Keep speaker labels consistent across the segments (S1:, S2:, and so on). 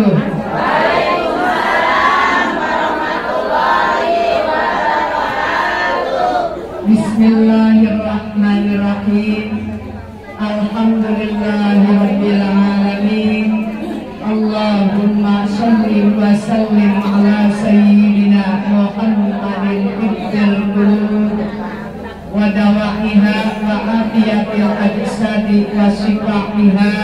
S1: wabarakatuh. Bismillahirrahmanirrahim. Alhamdulillahirabbil alamin. Allahumma shalli wa sallim ala sayyidina Muhammadin ibtil qulub wa dawa'iha wa afiyatil ajsadi wa sifahiha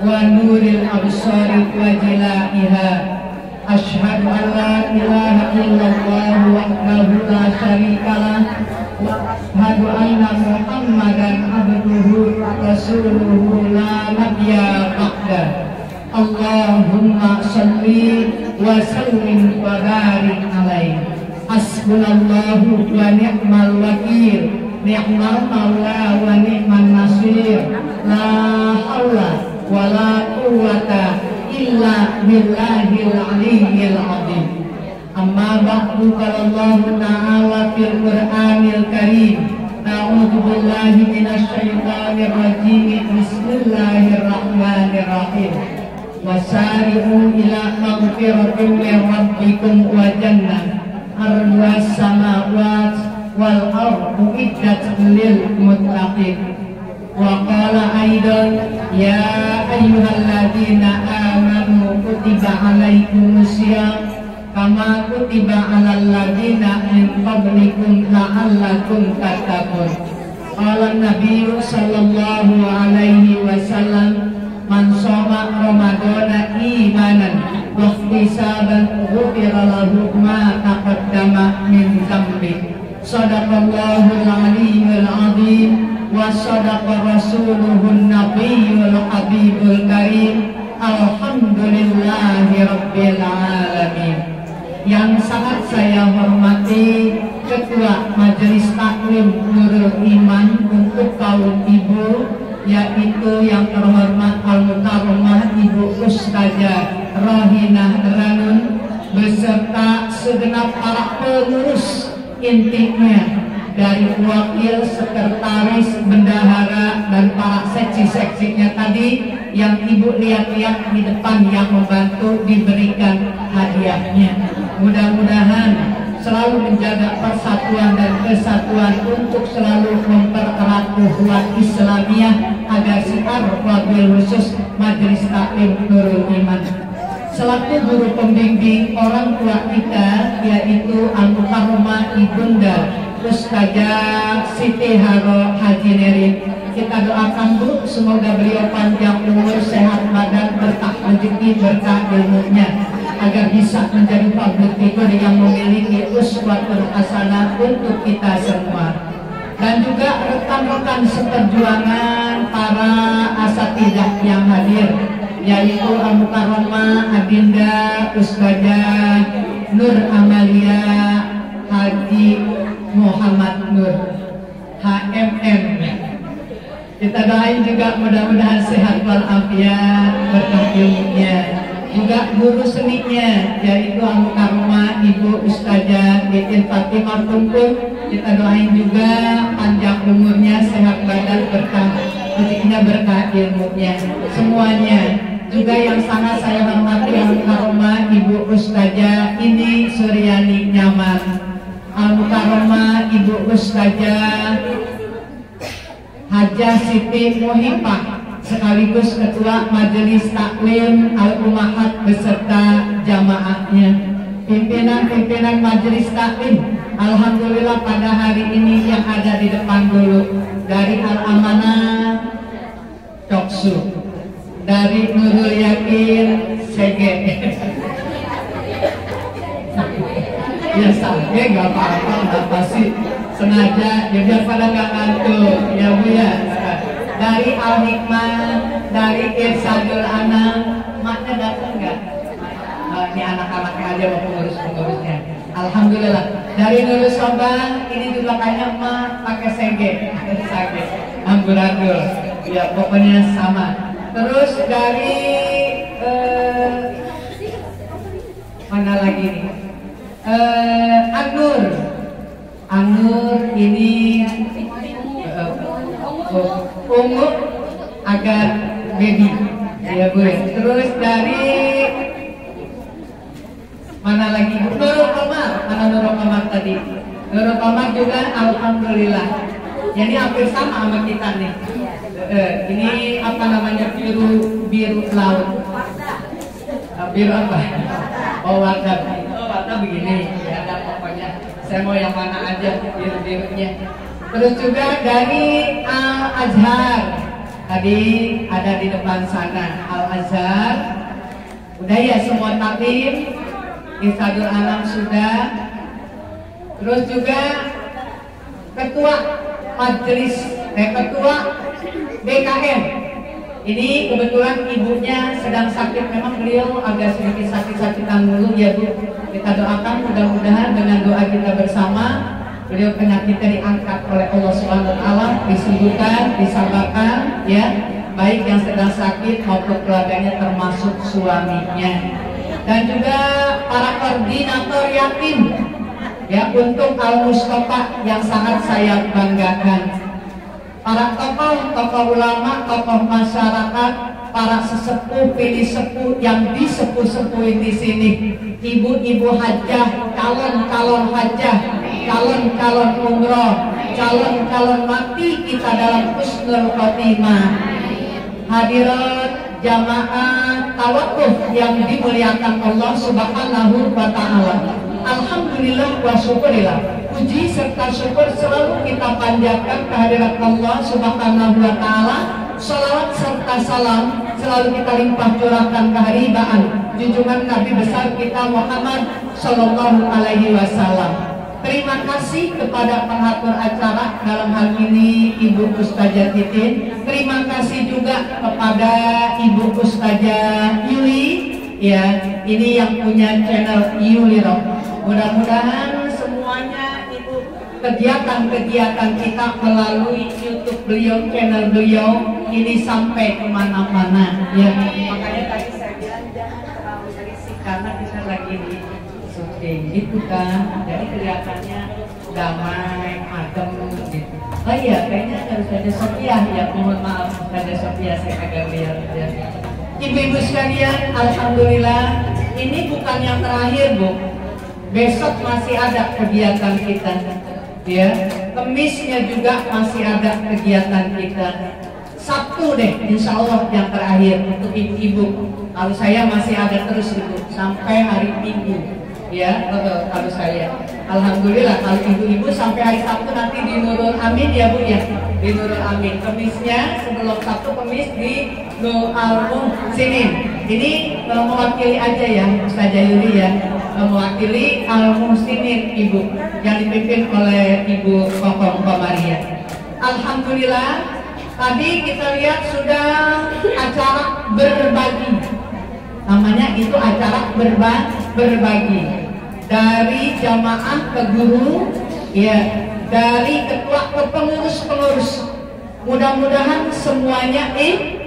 S1: wa nuril absari wa jilaiha. Asyhadu an la ilaha illallah wahdahu la syarikalah wa asyhadu anna Muhammadan abduhu wa rasuluhu la nabiyya ba'dah. Allahumma shalli wa sallim wa barik alaihi. Hasbunallahu wa ni'mal wakil, ni'mal maula wa ni'man nasir. La haula wa la quwwata illa billahil aliyyil azim. Amma ba'du, qala Allah ta'ala fil Qur'anil Karim. A'udzu billahi minasy syaithanir rajim. Bismillahirrahmanirrahim. Wasari'u ila maghfiratin min rabbikum wa jannah arduhas samawati wal ardu iddat lil muttaqin. Wa qala aidan ya ayyuhalladzina amanu kutiba alaikumus syiyam kama kutiba alal ladzina min qablikum la'allakum tattaqun. Qala Nabi sallallahu alaihi wasallam, man shoma ramadana imanan wa ihtisaban ghufira lahu ma taqaddama min dzambi. Shadaqallahul aliyyul azim wa shadaqa rasuluhun nabiyyul habibul karim. Alhamdulillahi rabbil alamin. Yang sangat saya hormati Ketua Majelis Taklim Nurul Iman untuk kaum ibu, yaitu yang terhormat Al-Mukarramah Ibu Ustazah Rohinah Ranun beserta segenap para pengurus intinya dari wakil, sekretaris, bendahara dan para seksi-seksinya tadi yang ibu lihat-lihat di depan yang membantu diberikan hadiahnya. Mudah-mudahan selalu menjaga persatuan dan kesatuan untuk selalu mempererat ukhuwah Islamiyah agar siar wabil khusus Majelis Taklim Nurul Iman. Selaku guru pembimbing orang tua kita, yaitu Al-Mukarramah Ibunda Ustazah Siti Haro Haji Nerin, kita doakan Bu, semoga beliau panjang umur, sehat badan, berkah rezeki, berkah ilmunya, agar bisa menjadi public figure yang memiliki uswatun hasanah untuk kita semua. Dan juga rekan-rekan seperjuangan para asatidzah yang hadir, yaitu Al-Mukarramah Adinda Ustazah Nur Amalia Haji Muhammad Nur HMM. Kita doain juga mudah-mudahan sehat walafiat, berkah ilmunya. Juga guru seninya, yaitu Al-Mukarramah Ibu Ustazah Titin Fatimah Tungkul. Kita doain juga panjang umurnya, sehat badan, berkah rezekinya, berkah ilmunya semuanya. Juga yang sangat saya hormati Al-Mukarramah Ibu Ustazah ini Suryani Nyaman, Al-Mukarramah Ibu Ustazah Hajah Siti Muhibah sekaligus Ketua Majelis Taklim Al-Ummahat beserta jamaahnya, pimpinan-pimpinan Majelis Taklim. Alhamdulillah pada hari ini yang ada di depan dulu, dari Al-Amanah Coksu, dari Nurul Yakin Sege. Ya sampai gak apa-apa, gak pasti sengaja ya biar pada gak ngantuk ya Bu ya. Dari Al-Hikmah, dari Irsadul Anam, maknya datang nggak? Ini anak-anaknya aja mau pengurus-pengurusnya. Alhamdulillah. Dari Nurul Sobang ini juga kayaknya mah pakai sege, amburadul. Ya pokoknya sama. Terus dari mana lagi nih? Anur ini ungu agak baby ya Bu. Terus dari Mana lagi? Nurul Komar. Mana Nurul Komar tadi? Nurul Komar juga alhamdulillah. Jadi hampir sama sama kita nih. Ini apa namanya, biru laut. Biru apa? Oh warna. Oh warna begini. Ya ada pokoknya. Saya mau yang mana aja biru-birunya. Terus juga dari Al-Azhar. Tadi ada di depan sana Al-Azhar. Udah ya semua takdim. Isadul Alam sudah. Terus juga ketua majelis, ketua BKM. Ini kebetulan ibunya sedang sakit, memang beliau agak sedikit sakit-sakitan dulu ya Bu. Kita doakan mudah-mudahan dengan doa kita bersama beliau penyakitnya diangkat oleh Allah SWT, disembuhkan, disabarkan ya, baik yang sedang sakit maupun keluarganya termasuk suaminya. Dan juga para koordinator yatim ya untuk Al-Mustafa yang sangat saya banggakan. Para tokoh ulama, tokoh masyarakat, para sesepuh, pilih sepuh yang disepuh-sepuhin di sini, ibu-ibu hajah, calon-calon hajah, calon-calon umroh, calon-calon mati kita dalam husnul khotimah. Hadirat jamaah tawakuf yang dimuliakan Allah Subhanahu wa Ta'ala. Alhamdulillah wa syukurillah. Puji serta syukur selalu kita panjatkan kehadirat Allah Subhanahu wa Ta'ala. Salawat serta salam selalu kita limpah curahkan keharibaan junjungan Nabi besar kita Muhammad Sallallahu Alaihi Wasallam. Terima kasih kepada pengatur acara dalam hal ini Ibu Ustazah Titin. Terima kasih juga kepada Ibu Ustazah Yuli ya, ini yang punya channel Yuli Rock. Mudah-mudahan semuanya itu kegiatan-kegiatan kita melalui YouTube beliau, channel beliau ini sampai kemana-mana ya. Makanya tadi saya bilang jangan terlalu berisik karena kita lagi di syuting gitu kan, jadi kelihatannya damai, adem gitu. Oh iya, kayaknya harus ada Sophia ya, mohon maaf ada Sophia, saya agak lihat ya. Ibu-ibu sekalian, alhamdulillah ini bukan yang terakhir Bu. Besok masih ada kegiatan kita ya, Kemisnya juga masih ada kegiatan kita. Sabtu deh insya Allah yang terakhir untuk ibu-ibu. Kalau saya masih ada terus Ibu sampai hari Minggu ya, kalau saya alhamdulillah. Kalau ibu-ibu sampai hari Sabtu nanti di Nurul Amin ya Bu ya, di Nurul Amin. Kemisnya sebelum Sabtu Kemis di Nurul Al-Muhsinin. Ini mewakili aja ya Ustazah Yuli ya, mewakili Al-Muhsinin Ibu yang dipimpin oleh Ibu Kokong Komaria. Alhamdulillah tadi kita lihat sudah acara berbagi, namanya itu acara berbagi dari jamaah ke guru ya, dari ketua ke pengurus. Mudah-mudahan semuanya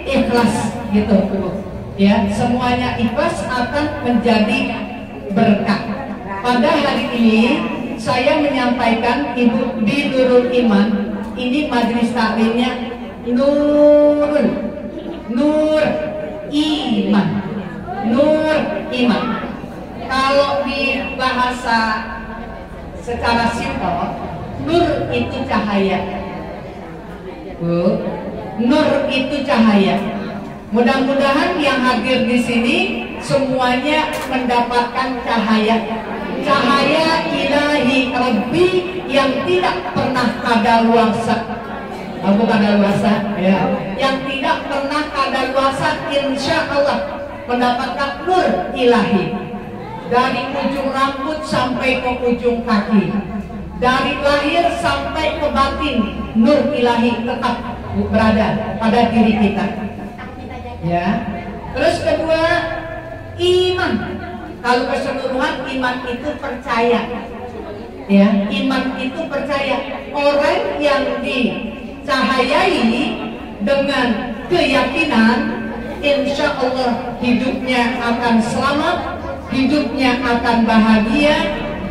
S1: ikhlas gitu Bu ya, semuanya ikhlas akan menjadi berkah. Pada hari ini saya menyampaikan Ibu di Nurul Iman, ini majelis taklimnya Nur Iman. Kalau di bahasa secara simpel, nur itu cahaya. Bu, nur itu cahaya. Mudah-mudahan yang hadir di sini semuanya mendapatkan cahaya ilahi Rabbi yang tidak pernah kadaluarsa. Bukan kadaluarsa ya, yang tidak pernah kadaluarsa, insya Allah mendapatkan nur ilahi dari ujung rambut sampai ke ujung kaki, dari lahir sampai ke batin. Nur ilahi tetap berada pada diri kita ya. Terus kedua, iman. Kalau keseluruhan iman itu percaya ya, iman itu percaya. Orang yang dicahayai dengan keyakinan, insya Allah hidupnya akan selamat, hidupnya akan bahagia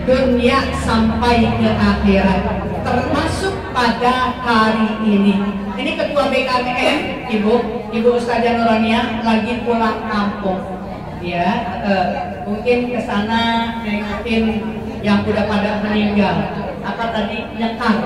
S1: dunia sampai ke akhirat, termasuk pada hari ini. Ini ketua BKM Ibu Ustazah Nurania lagi pulang kampung. ya, mungkin ke sana nengokin yang udah pada meninggal. Apa tadi, nyekar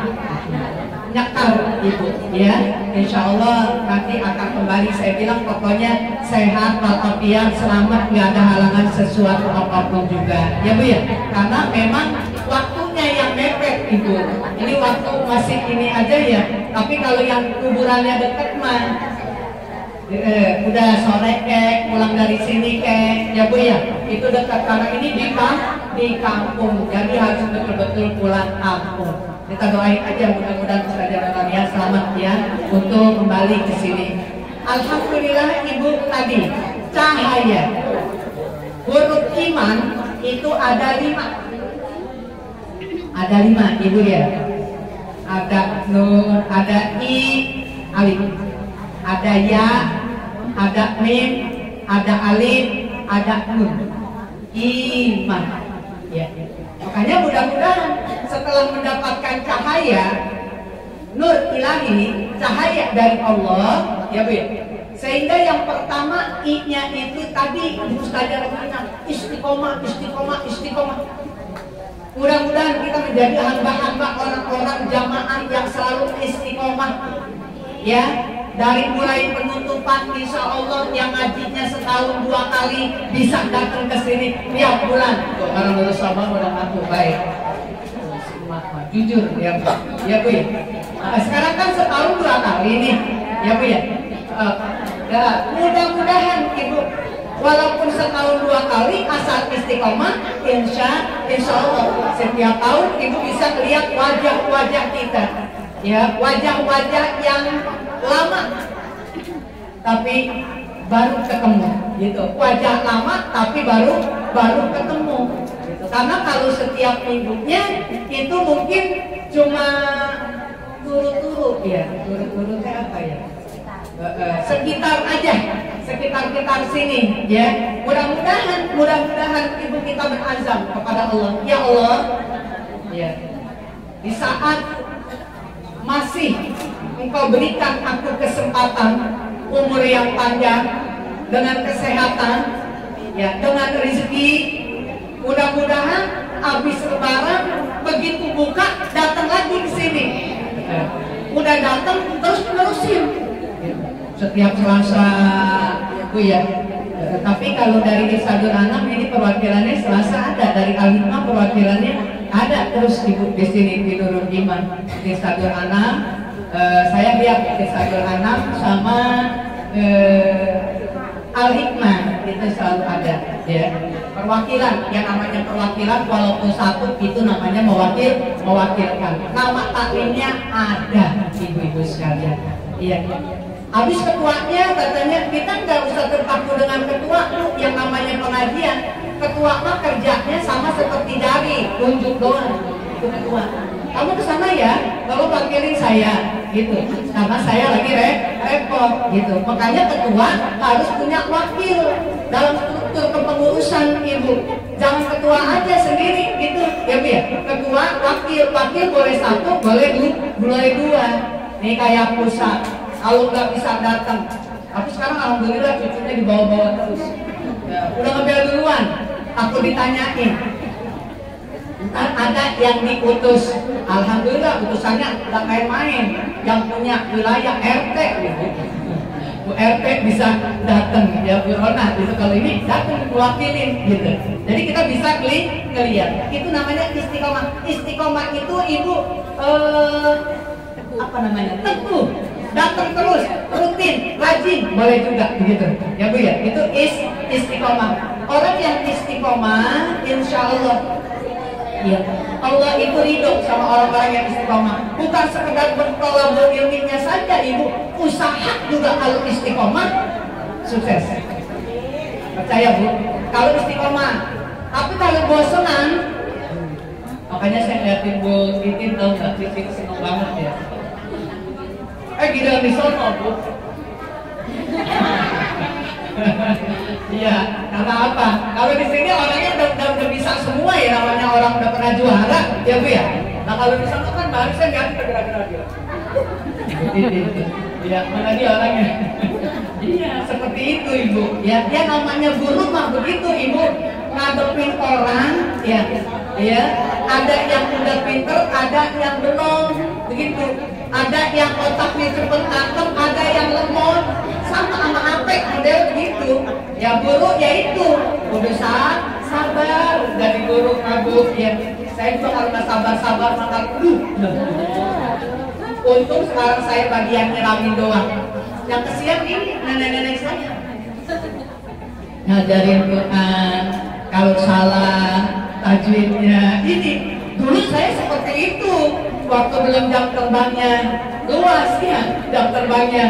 S1: ibu, ya. Insya Allah nanti akan kembali. Saya bilang pokoknya sehat walafiat, selamat, nggak ada halangan sesuatu apapun juga, ya Bu ya. Karena memang waktunya yang mepet ibu. Ini waktu masih ini aja ya. Tapi kalau yang kuburannya dekat mah udah sore pulang dari sini ya Bu ya, itu dekat. Karena ini di kampung, jadi harus betul-betul pulang kampung. Kita doain aja mudah-mudahan Ustaz ya selamat ya untuk kembali ke sini. Alhamdulillah ibu tadi cahaya huruf iman itu ada 5 ibu ya. Ada nun, ada i, alif, ada ya, ada mim, ada alif, ada nun. Iman ya. Makanya mudah-mudahan setelah mendapatkan cahaya nur ilahi, cahaya dari Allah ya Bu ya, sehingga yang pertama i-nya itu tadi Ustazah istiqomah. Mudah-mudahan kita menjadi hamba-hamba orang-orang jamaah yang selalu istiqomah ya. Dari mulai penutupan insya Allah yang ngajinya setahun 2 kali bisa datang ke sini tiap bulan. Orang lulus sama udah ngaku baik. Jujur ya Bu ya. Sekarang kan setahun 2 kali nih ya Bu ya. Mudah-mudahan ibu walaupun setahun 2 kali asal istiqomah, insya Allah setiap tahun ibu bisa lihat wajah-wajah kita ya, wajah-wajah yang lama tapi baru ketemu gitu, wajah lama tapi baru ketemu gitu. Karena kalau setiap minggunya itu mungkin cuma turut-turut ya, turut-turutnya apa ya, sekitar aja, sekitar sini ya. Mudah-mudahan ibu kita berazam kepada Allah, ya Allah ya, di saat masih Engkau berikan aku kesempatan umur yang panjang dengan kesehatan ya, dengan rezeki, mudah-mudahan habis lebaran begitu buka datang lagi ke sini. Udah datang terus menerusin setiap Selasa Bu ya. Tapi kalau dari Irsadul Anam ini perwakilannya Selasa ada, dari Al-Hikmah perwakilannya ada terus ibu di sini di Nurul Iman. Irsadul Anam saya lihat Irsadul Anam sama Al-Hikmah itu selalu ada ya. Perwakilan, yang namanya perwakilan walaupun satu itu namanya mewakilkan. Nama taklimnya ada ibu-ibu sekalian. Iya. Habis ketuanya katanya kita nggak usah terpaku dengan ketua, yang namanya pengajian. Ketua mah kerjanya sama seperti dari tunjuk doang itu ketua. Kamu kesana ya, kalau wakilin saya gitu, karena saya lagi repot gitu. Makanya ketua harus punya wakil dalam struktur kepengurusan ibu. Jangan ketua aja sendiri gitu ya Bu ya. Ketua, wakil boleh 1, boleh 2. Nih kayak pusat, kalau nggak bisa datang. Tapi sekarang alhamdulillah cucunya dibawa-bawa terus. Ya, udah ngebel duluan, aku ditanyain. Ntar ada yang diutus, alhamdulillah utusannya nggak main-main, yang punya wilayah RT gitu. Bu RT bisa datang ya, Bu Rona gitu, kalau ini datang mewakilin gitu. Jadi kita bisa ngelihat, itu namanya istiqomah. Istiqomah itu ibu apa namanya, teguh, datang terus, rutin, rajin, boleh juga begitu ya Bu ya. Itu istiqomah. Orang yang istiqomah insya Allah ya, Allah itu ridho sama orang-orang yang istiqomah. Bukan sekedar bertolak ilminya saja ibu, usaha juga kalau istiqomah sukses. Percaya Bu, kalau istiqomah. Tapi kalau bosenan, makanya saya liatin Bu Titin, tahu nggak, Titin seneng banget ya. Gila di sono Bu. Iya, karena apa? Kalau di sini orangnya udah bisa semua ya, namanya orang udah pernah juara ya Bu ya. Nah kalau di sana kan baru saya nggak bisa gerak-gerak dia. Iya, mana dia orangnya? Iya, seperti itu ibu. Ya, ya namanya guru mah begitu ibu, ngadepin orang, ya, ya. Ada yang udah pinter, ada yang belum, begitu. Ada yang otaknya cepet tangkep, ada yang lemot, sama apek model begitu. Ya guru ya itu, udah sabar dari guru kabur ya. Saya juga kalau nggak sabar maka untung sekarang saya bagian nyeramin doang. Yang kesian ini nenek-nenek saya ngajarin Quran, kalau salah tajwidnya. Ini dulu saya seperti itu waktu belum jam terbangnya luas ya, jam terbangnya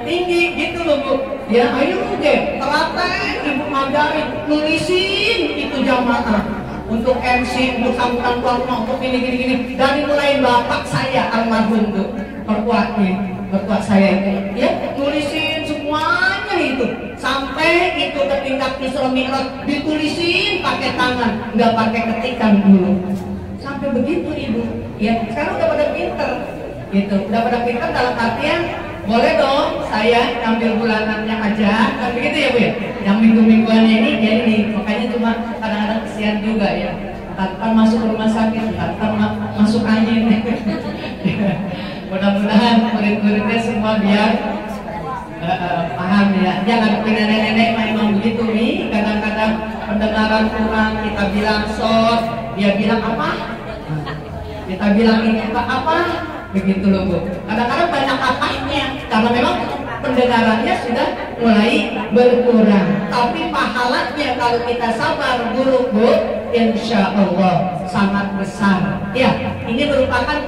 S1: tinggi gitu loh Bu. Ya ayo deh telaten ibu ngajarin, nulisin itu jamaah untuk MC, untuk sambutan keluarga, untuk gini. Dari mulai bapak saya almarhum tuh mertua saya itu, ya tulisin semuanya itu sampai itu ke tingkat Isra Mi'raj ditulisin pakai tangan, nggak pakai ketikan dulu. Sampai begitu ibu. Ya sekarang udah pada pinter, gitu. Udah pada pinter dalam artian boleh dong saya ambil bulanannya aja, kan begitu ya Bu ya. Yang minggu-mingguannya ini ya ini, makanya cuma kadang-kadang kesian juga ya. Tanpa masuk rumah sakit, tanpa masuk angin. Mudah-mudahan murid-muridnya semua biar paham ya. Jangan punya nenek-nenek memang begitu nih. Kadang-kadang pendengaran kurang, kita bilang short, dia bilang apa? Kita bilang ini apa? Begitu loh Bu. Kadang-kadang banyak apanya, karena memang pendengarannya sudah mulai berkurang. Tapi pahalanya kalau kita sabar guru Bu, insya Allah sangat besar. Ya, ini merupakan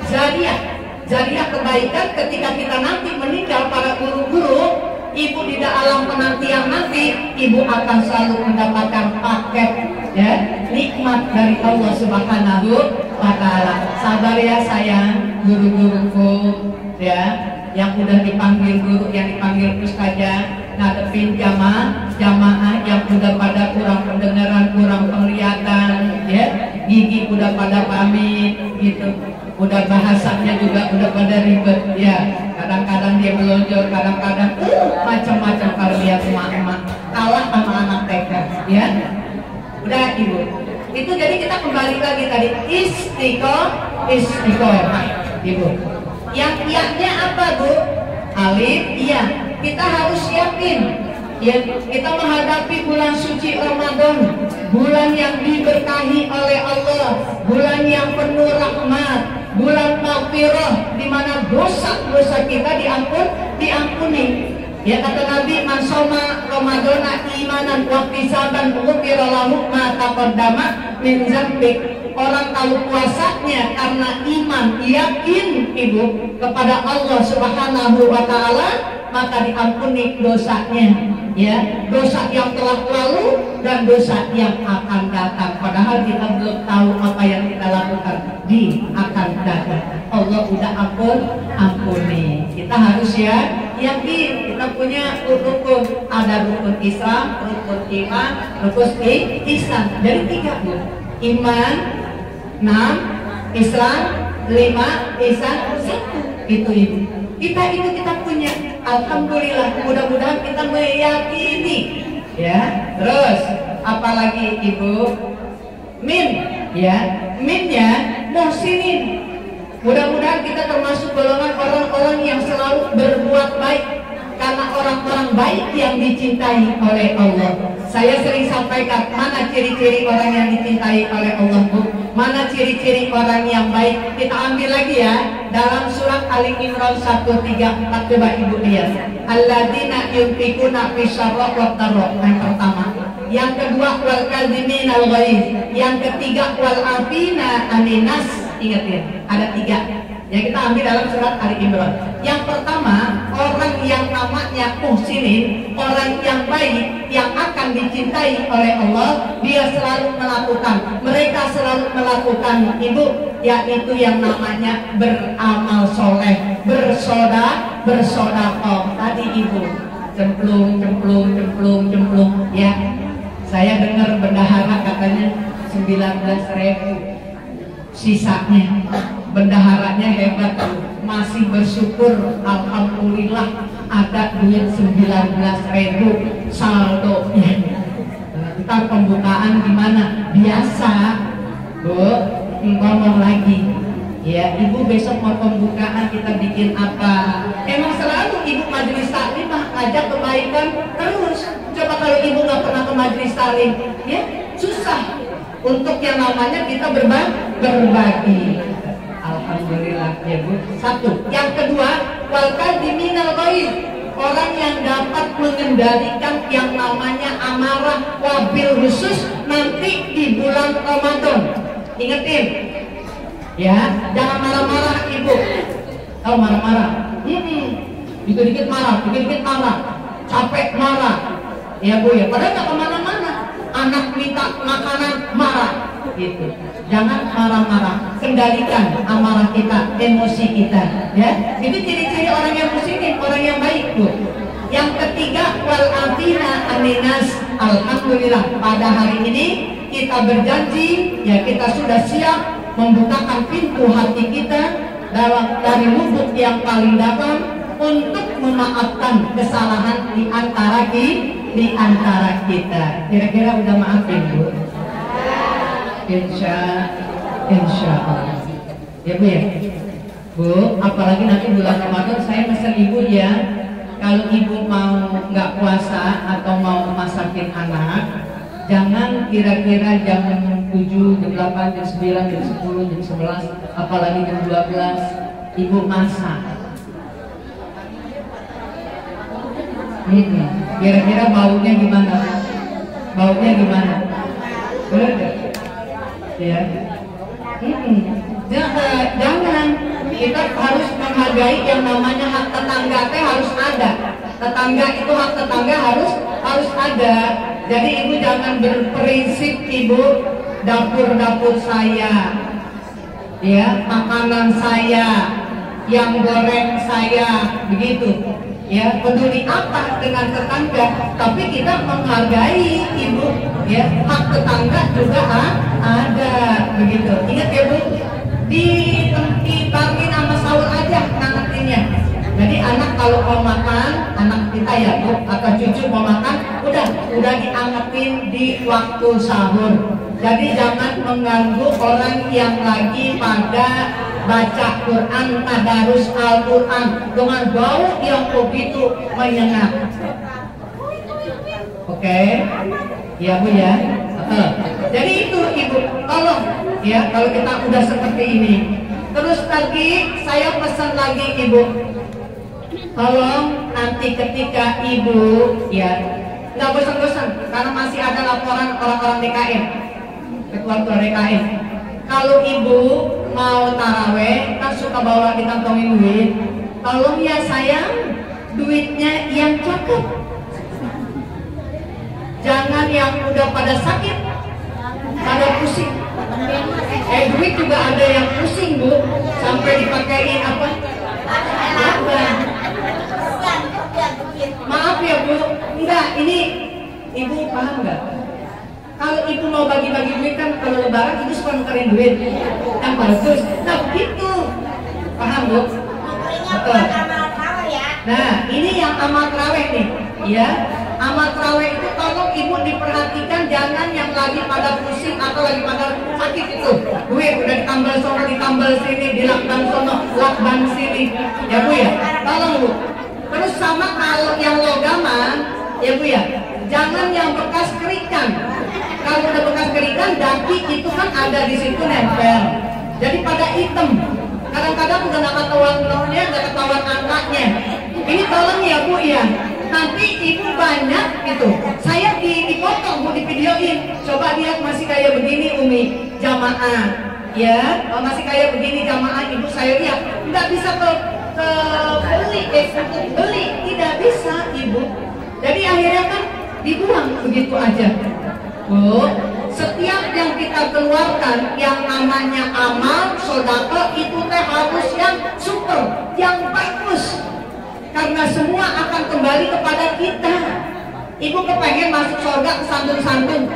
S1: jariah kebaikan ketika kita nanti meninggal para guru-guru. Ibu di alam penantian nanti, ibu akan selalu mendapatkan paket ya nikmat dari Allah Subhanahu wa Ta'ala. Sabar ya sayang, guru-guruku ya, yang udah dipanggil guru, yang dipanggil ustazah, ngadepin jamaah yang udah pada kurang pendengaran, kurang penglihatan ya, gigi udah pada pamit gitu, udah bahasanya juga udah pada ribet ya. Kadang-kadang dia melonjor, kadang-kadang macam-macam kalau lihat emak-emak kalah sama anak TK ya. Udah ibu, itu jadi kita kembali lagi tadi istiqomah ibu. Yang iya-nya apa Bu? Alif, iya. Kita harus yakin ya, kita menghadapi bulan suci Ramadan, bulan yang diberkahi oleh Allah, bulan yang penuh rahmat, bulan maghfirah, di mana dosa-dosa kita diampuni. Ya kata Nabi, man shoma Ramadana imanan wa ihtisaban ghufira lahu ma taqaddama min dzambik. Orang kalau puasanya karena iman, yakin ibu kepada Allah Subhanahu wa Ta'ala, maka diampuni dosanya ya, dosa yang telah lalu dan dosa yang akan datang. Padahal kita belum tahu apa yang kita lakukan di akan datang. Allah udah ampuni. Kita harus ya yakin kita punya rukun. Ada rukun Islam, rukun iman, rukun ihsan. Jadi 3 Bu. Iman 6, Islam 5, ihsan 1. Itu ibu. Kita punya. Alhamdulillah. Mudah-mudahan kita meyakini. Ya. Terus apalagi ibu? Min. Ya. Minnya muhsinin. Mudah-mudahan kita termasuk golongan orang-orang yang selalu berbuat baik, karena orang-orang baik yang dicintai oleh Allah. Saya sering sampaikan, mana ciri-ciri orang yang dicintai oleh Allah Bu? Mana ciri-ciri orang yang baik? Kita ambil lagi ya, dalam surat Ali Imran 134, coba ibu lihat. Alladzina yunfiquna fis sarra wa dharra, yang pertama. Yang kedua wal kadziminal ghaiz, yang ketiga wal afina aninas. Ingat ya, ada 3 yang kita ambil dalam surat Ali Imran. Yang pertama, orang yang namanya muhsinin, orang yang baik, yang akan dicintai oleh Allah, dia selalu melakukan, mereka selalu melakukan ibu, yaitu yang namanya beramal soleh, bersodakoh. Tadi ibu cemplung ya. Saya dengar bendahara katanya 19.000 sisanya. Bendaharanya hebat, masih bersyukur, alhamdulillah ada duit 19.000 saldo ya. Ntar pembukaan gimana? Biasa Bu, ngomong lagi ya, ibu besok mau pembukaan kita bikin apa? Emang selalu ibu majelis taklim ngajak kebaikan terus. Coba kalau ibu nggak pernah ke majelis taklim, ya susah untuk yang namanya kita berbagi. Alhamdulillah ya Bu. Satu. Yang kedua, wal kadhiminal ghaidh. Orang yang dapat mengendalikan yang namanya amarah, wabil khusus nanti di bulan Ramadan. Ingetin ya, jangan marah-marah ibu. Kalau marah-marah, dikit-dikit marah, dikit-dikit marah, capek marah, ya Bu ya. Padahal nggak kemana-mana. Anak minta makanan marah, gitu. Jangan marah-marah, kendalikan amarah kita, emosi kita, ya. Itu ciri-ciri orang yang muslimin, orang yang baik Bu. Yang ketiga, wal afina aninas. Alhamdulillah pada hari ini kita berjanji, ya kita sudah siap membukakan pintu hati kita dari lubuk yang paling dalam untuk memaafkan kesalahan di antara kita. Kira-kira udah maafin Bu? Insya Allah ya Bu ya. Bu, apalagi nanti bulan Ramadan saya pesan ibu ya, kalau ibu mau nggak puasa atau mau masakin anak, jangan kira-kira jam 7, jam 8, jam 9, jam 10, jam 11, apalagi jam 12 ibu masak. Kira-kira baunya gimana? Baunya gimana? Bener ya? Jangan. Kita harus menghargai yang namanya hak tetangga, harus ada. Tetangga itu hak tetangga harus ada. Jadi ibu jangan berprinsip ibu dapur saya, ya makanan saya, yang goreng saya, begitu. Ya peduli apa dengan tetangga, tapi kita menghargai ibu, ya hak tetangga juga ada, begitu. Ingat ya Bu, dibarengin sama sahur aja ngangetinnya. Jadi anak kalau mau makan, anak kita ya Bu atau cucu mau makan, udah diangetin di waktu sahur. Jadi jangan mengganggu orang yang lagi pada baca Quran, tadarus Al-Quran dengan bau yang begitu menyengat. Oke, ya Bu ya. Jadi itu ibu, tolong ya kalau kita udah seperti ini. Terus lagi saya pesan lagi ibu, tolong nanti ketika ibu ya nggak bosan-bosan karena masih ada laporan orang-orang DKM, ketua-ketua DKM. Kalau ibu mau taraweh kan suka bawa di kantongin duit, tolong ya sayang duitnya yang cakep, jangan yang udah pada sakit, pada pusing. Duit juga ada yang pusing Bu, sampai dipakein apa? Maaf ya Bu, enggak, ini ibu paham nggak? Kalau ibu mau bagi-bagi duit kan kalau lebaran ibu suka nukerin duit yang bagus. Nah begitu, paham Bu? Betul. Nah ini yang amal taraweh nih, ya. Amal taraweh itu tolong ibu diperhatikan, jangan yang lagi pada pusing atau lagi pada sakit itu. Duit udah ditambal sono, ditambal sini, dilakban sono, lakban sini, ya Bu ya. Tolong Bu. Terus sama kalau yang logaman, ya Bu ya, jangan yang bekas kerikan. Kalau udah bekas kerikan, daki itu kan ada di situ nempel. Jadi pada hitam. Kadang-kadang udah nggak ketahuan nomornya, nggak ketahuan angkanya. Ini tolong ya Bu ya. Nanti ibu banyak gitu. Saya dipotong Bu, di videoin. Coba lihat masih kayak begini Umi, jamaah. Ya, kalau masih kayak begini jamaah ibu saya lihat nggak bisa beli, tidak bisa ibu. Jadi akhirnya kan dibuang begitu aja. Bu, setiap yang kita keluarkan yang namanya amal, sodako itu teh harus yang super, yang bagus. Karena semua akan kembali kepada kita. Ibu kepengen masuk surga kesantun-santun,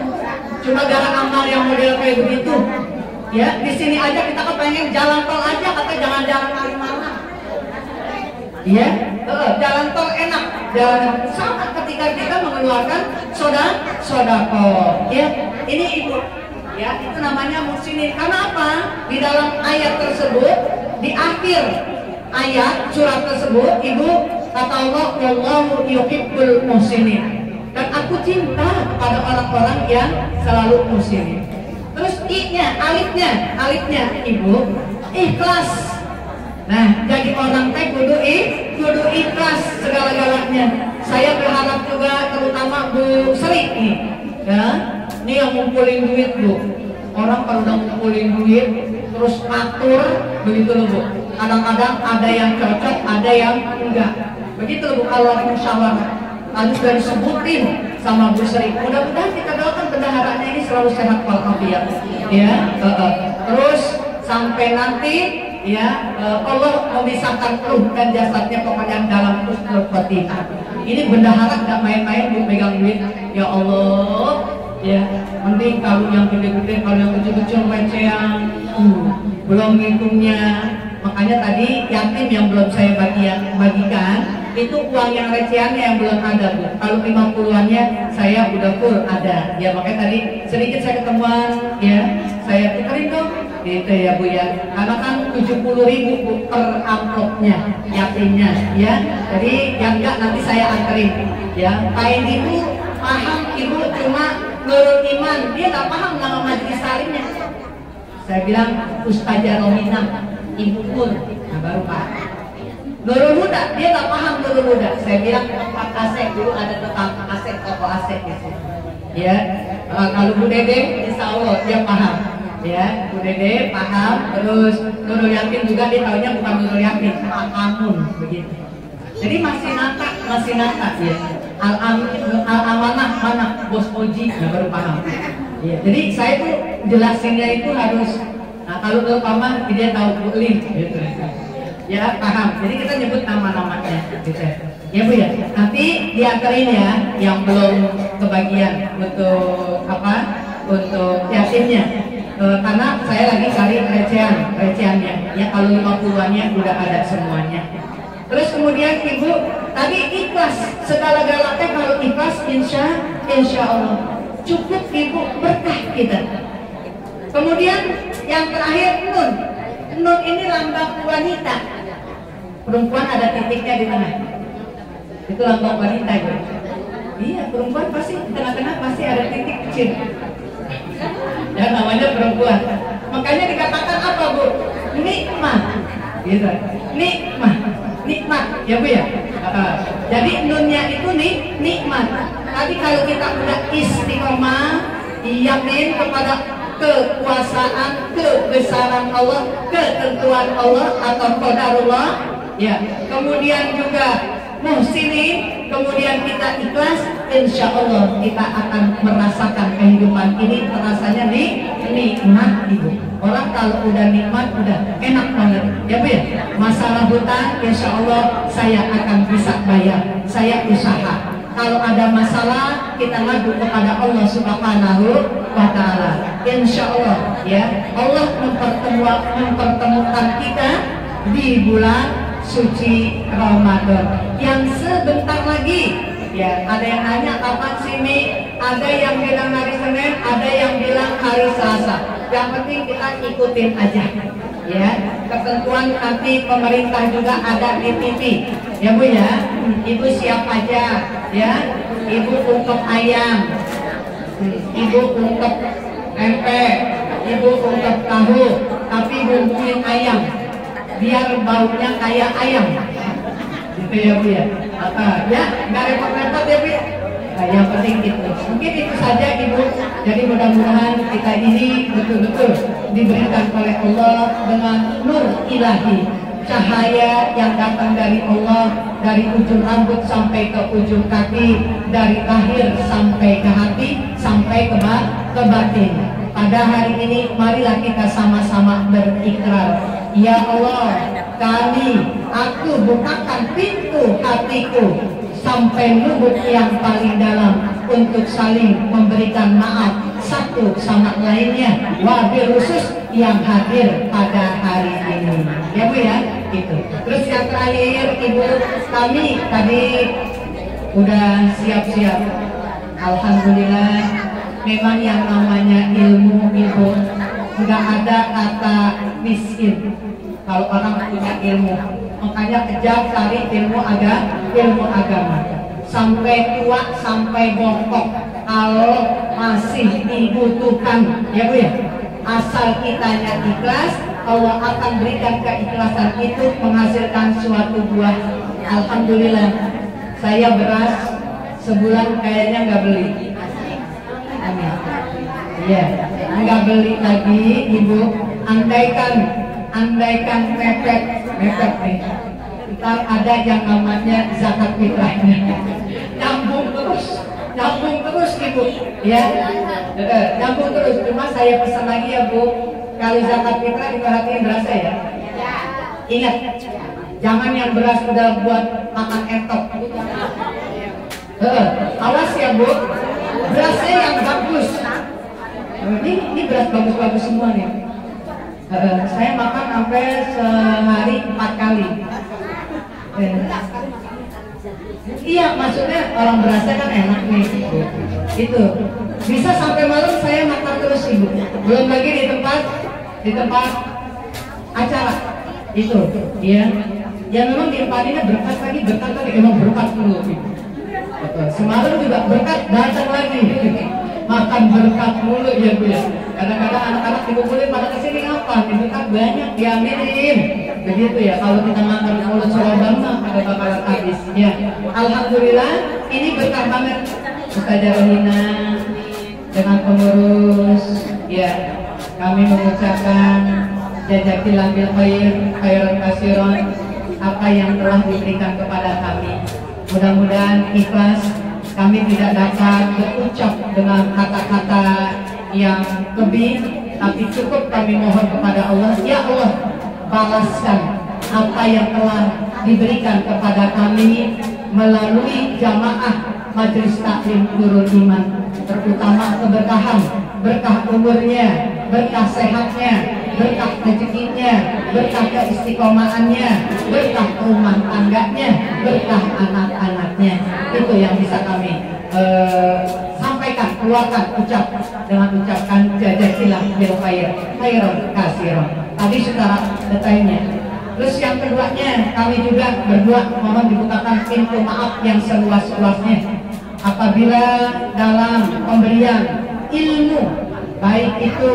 S1: cuma gara amal yang model kayak begitu. Ya, di sini aja kita kepengen jalan tol aja, kata jangan-jangan kali mana. Ya, jalan tol enak, jalan sama ketika kita mengeluarkan sodako. Ya, ini ibu, ya itu namanya muhsinin. Karena apa? Di dalam ayat tersebut, di akhir ayat surat tersebut, ibu kata Allah, wallahu yuhibbul muhsinin. Dan aku cinta kepada orang-orang yang selalu muhsinin. Terus i-nya, alifnya, ibu, ikhlas. Nah, jadi orang teh kudu ikhlas segala-galanya. Saya berharap juga terutama Bu Sri nih, ya, ini yang ngumpulin duit Bu. Orang kalau udah ngumpulin duit terus atur begitu loh Bu. Kadang-kadang ada yang cocok, ada yang enggak. Begitu loh Bu kalau musyawarah. Lalu sudah disebutin sama Bu Sri. Mudah-mudahan kita doakan bendaharanya ini selalu sehat walafiat. Ya, terus sampai nanti ya Allah memisahkan ruh dan jasadnya pokoknya dalam husnul khotimah. Ini bendahara nggak main-main Bu pegang duit. Ya Allah, ya mending kalau yang gede-gede, kalau yang kecil-kecil recehan, belum ngitungnya. Makanya tadi yatim yang belum saya bagikan itu uang yang recehannya yang belum ada Bu. Kalau 50-annya saya udah full ada. Ya makanya tadi sedikit saya ketemuan, ya saya tukerin dong. Gitu ya Bu ya. Karena kan 70.000 Bu per amplopnya yatimnya, ya. Jadi yang enggak nanti saya anterin. Ya, kain itu paham Ibu cuma Nurul Iman, dia nggak paham nama majelis salimnya. Saya bilang Ustazah Romina, Ibu Pur, nah baru Pak. Nurul Huda, dia nggak paham Nurul Huda. Saya bilang Pak Asep dulu ada tetap Asep, toko Asep gitu. Ya, kalau Bu Dede, Insya Allah dia paham. Ya, Bu Dede paham. Terus Nurul Yakin juga dia tahunya bukan Nurul Yakin, Al-Amun begitu. Jadi masih nata ya. Al-Amanah mana Bos Oji, nah baru paham. Ya, jadi saya tuh jelasinnya itu harus. Nah kalau ke paman dia tahu Bu Lin gitu. Ya paham. Jadi kita nyebut nama-namanya gitu. Ya Bu ya. Nanti dianterin ya yang belum kebagian untuk apa? Untuk yatimnya. Karena saya lagi cari recehannya. Ya kalau 50-annya udah ada semuanya. Terus kemudian Ibu tadi ikhlas segala-galanya. Kalau ikhlas insya Allah cukup Ibu berkah kita. Kemudian yang terakhir Nun ini lambang wanita. Perempuan ada titiknya di tengah. Itu lambang wanita Ibu. Iya, perempuan pasti di tengah-tengah pasti ada titik kecil. Ya namanya perempuan. Makanya dikatakan apa Bu? Nikmat. Gitu. Nikmat. Ya Bu ya. Jadi nunnya itu nikmat. Tadi kalau kita udah istiqomah, yakin kepada kekuasaan, kebesaran Allah, ketentuan Allah atau qadarullah, ya. Kemudian juga muhsinin, kemudian kita ikhlas, insya Allah kita akan merasakan kehidupan ini terasanya nikmat Ibu. Orang kalau udah nikmat udah enak banget, ya Bu ya. Masalah hutang, insya Allah saya akan bisa bayar, saya usaha. Kalau ada masalah kita ngadu kepada Allah Subhanahu wa Ta'ala. Insya Allah ya Allah mempertemukan kita di bulan suci Ramadan yang sebentar lagi. Ya, ada yang nanya kapan sih Mi? Ada yang bilang hari Senin, ada yang bilang hari Selasa. Yang penting kita ikutin aja. Ya, ketentuan nanti pemerintah juga ada di TV. Ya Bu ya, Ibu siap aja. Ya, Ibu ungkep ayam, Ibu ungkep tempe, Ibu ungkep tahu, tapi bumbuin ayam, biar baunya kayak ayam. Gitu ya Bu ya. Ya, nggak repot-repot ya Bu. Nah, yang penting itu. Mungkin itu saja Ibu. Jadi mudah-mudahan kita ini betul-betul diberikan oleh Allah dengan nur ilahi, cahaya yang datang dari Allah, dari ujung rambut sampai ke ujung kaki, dari lahir sampai ke hati, sampai ke batin. Pada hari ini marilah kita sama-sama berikrar, ya Allah, aku bukakan pintu hatiku sampai lubuk yang paling dalam untuk saling memberikan maaf satu sama lainnya, wabil khusus yang hadir pada hari ini. Ya Bu ya. Gitu. Terus yang terakhir ibu kami tadi udah siap-siap. Alhamdulillah, memang yang namanya ilmu ibu nggak ada kata miskin kalau orang punya ilmu. Makanya kejar cari ilmu agama sampai tua sampai bongkok. Kalau masih dibutuhkan ya bu ya, asal kitanya ikhlas, Allah akan berikan keikhlasan itu menghasilkan suatu buah. Alhamdulillah, saya beras sebulan kayaknya nggak beli. Amin. Iya, nggak beli lagi ibu. Andaikan mepet nih. Ntar ada yang namanya zakat fitrahnya. Nyambung terus ibu. Ya, nyambung terus. Cuma saya pesan lagi ya bu, kalau zakat fitrah diperhatiin berasa ya. Ingat, jangan yang beras udah buat makan entok. Awas ya bu, berasnya yang bagus. Ini beras bagus-bagus semua nih. Saya makan sampai sehari 4 kali. Iya, maksudnya orang berasnya kan enak nih. Itu bisa sampai malam saya makan terus ibu. Belum lagi di tempat acara itu, ya. Ya memang diempatinya berkat lagi, emang berkat dulu. Semalam juga berkat datang lagi. Makan berkat mulu ya bu ya. Kadang-kadang anak-anak dikumpulin pada kesini apa? Berkat banyak diaminin. Begitu ya. Kalau kita makan mulut Surabaya mah ada bakalan habis. Ya. Alhamdulillah ini berkat banget. Ustazah Rohina dengan pengurus. Ya. Kami mengucapkan jazakallahu bil khair, khairan katsiran apa yang telah diberikan kepada kami. Mudah-mudahan ikhlas. Kami tidak dapat berucap dengan kata-kata yang lebih, tapi cukup kami mohon kepada Allah, ya Allah, balaskan apa yang telah diberikan kepada kami melalui jamaah Majelis Taklim Nurul Iman, terutama keberkahan, berkah umurnya, berkah sehatnya, berkah rezekinya, berkah keistiqomahannya, berkah rumah tangganya, berkah anak-anaknya. Itu yang bisa kami sampaikan, keluarkan, ucap dengan ucapkan jazakallahu bil khair, khairan katsiran. Tadi secara detailnya. Terus yang keduanya, kami juga berdua mohon dibukakan pintu maaf yang seluas-luasnya apabila dalam pemberian ilmu, baik itu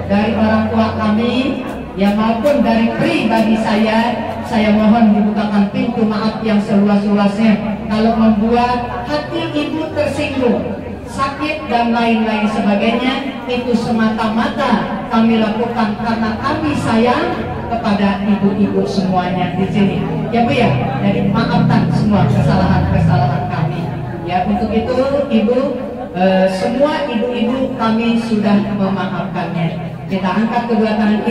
S1: dari orang tua kami ya maupun dari pribadi saya mohon dibukakan pintu maaf yang seluas-luasnya kalau membuat hati ibu tersinggung, sakit dan lain-lain sebagainya. Itu semata-mata kami lakukan karena kami sayang kepada ibu-ibu semuanya di sini ya bu ya. Jadi maafkan semua kesalahan-kesalahan kami ya. Untuk itu ibu, semua ibu-ibu kami sudah memaafkannya. Kita angkat kedua tangan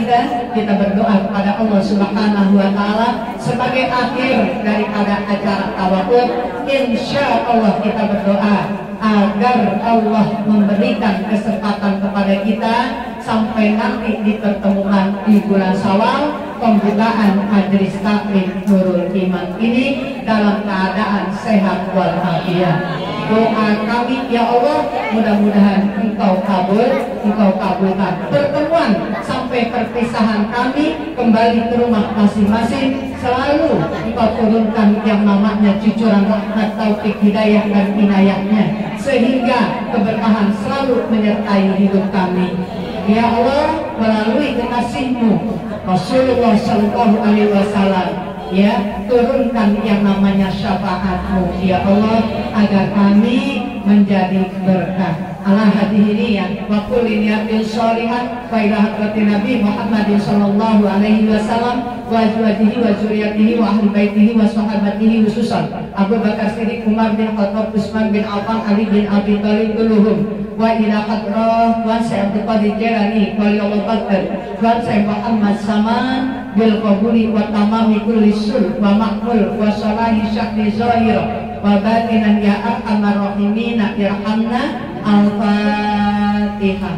S1: kita berdoa kepada Allah Subhanahu wa Ta'ala sebagai akhir daripada acara tawakuf. Insya Allah kita berdoa agar Allah memberikan kesempatan kepada kita sampai nanti di pertemuan di bulan Syawal, pembukaan Majelis Taklim Nurul Iman ini dalam keadaan sehat walafiat. Doa kami ya Allah, mudah-mudahan Engkau kabulkan pertemuan sampai perpisahan kami kembali ke rumah masing-masing. Selalu Engkau turunkan yang namanya cucuran rahmat, taufik, hidayah dan inayahnya sehingga keberkahan selalu menyertai hidup kami ya Allah. Melalui kekasih-Mu Rasulullah Shallallahu Alaihi Wasallam ya, turunkan yang namanya syafaat-Mu ya Allah agar kami menjadi berkah. Ala hadihi ya wa kulli niyatin sholihan wa ila hadratin Nabi Muhammadin sallallahu alaihi wasallam wa azwajihi wa dzurriyyatihi wa ahli baitihi wa sahabatihi khususan Abu Bakar Siddiq, Umar bin Khattab, Utsman bin Affan, Ali bin Abi Thalib kulluhum wa ila hadrah wa Syekh Abdul Qadir Jailani wa Allah Qadar wa Syekh Muhammad Saman bil qabuli wa tamami kulli sul wa maqbul wa salahi syahri zahira wa batinan ya arhamar rahimin irhamna. Al-Fatihah.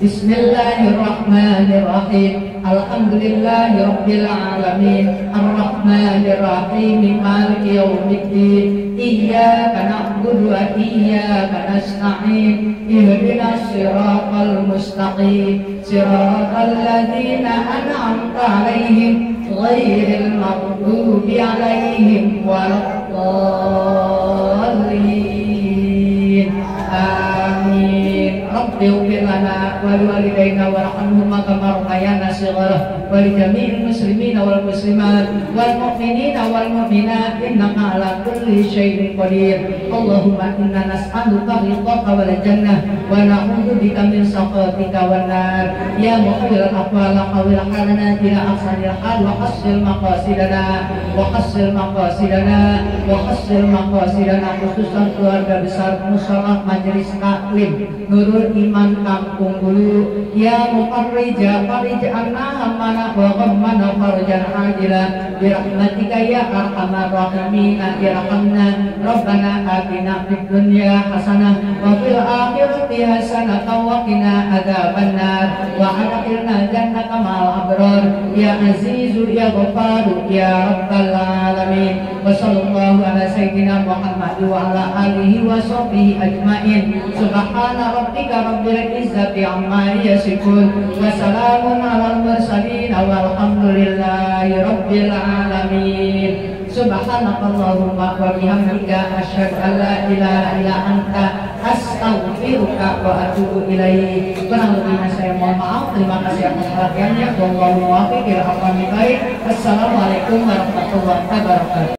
S1: Bismillahirrahmanirrahim. Alhamdulillahi rabbil alamin. Arrahmanirrahim. Maliki yaumiddin. Iyyaka na'budu wa iyyaka nasta'in. Ihdinas siratal mustaqim. Siratal ladzina an'amta 'alaihim ghairil maghdubi 'alaihim waladdallin. Amin. Rabbi ighfir lana wa liwalidayna warhamhuma kama rabbayana shighara wa li jami'il muslimina wal muslimat wal mu'minina wal mu'minat innaka ala kulli syai'in qadir. Allahumma inna nas'aluka ridhaka wal jannah wa na'udzu bika min sakhatika wan nar. Ya mughfir al-aqwal qawil halana ila ahsanil hal wa hassil maqasidana wa hassil maqasidana wa hassil maqasidana, khususan keluarga besar Musyawarah Majelis Taklim Nurul Iman Kampung Bulu. Ya mufarrija farij anna hammana wa ghammana farjan ajila bi rahmatika ya arhamar rahimin. Irhamna rabbana atina fid dunya hasanah wa fil akhirati hasanah wa qina adzabannar wa adkhilna jannata ma'al abrar. Ya azizu ya ghaffar ya rabbal alamin. Wa sallallahu ala sayyidina Muhammad wa ala alihi wa sahbihi ajmain. Subhana rabbika rabbil izzati amma yasifun wa salamun alal mursalin walhamdulillahi rabbil alamin. Subhanakallahumma wa bihamdika asyhadu an la ilaha illa anta astaghfiruka wa atubu ilaik. Kurang lebihnya saya mohon maaf. Terima kasih atas perhatiannya. Wallahu muwaffiq ila aqwamit thoriq. Assalamualaikum warahmatullahi wabarakatuh.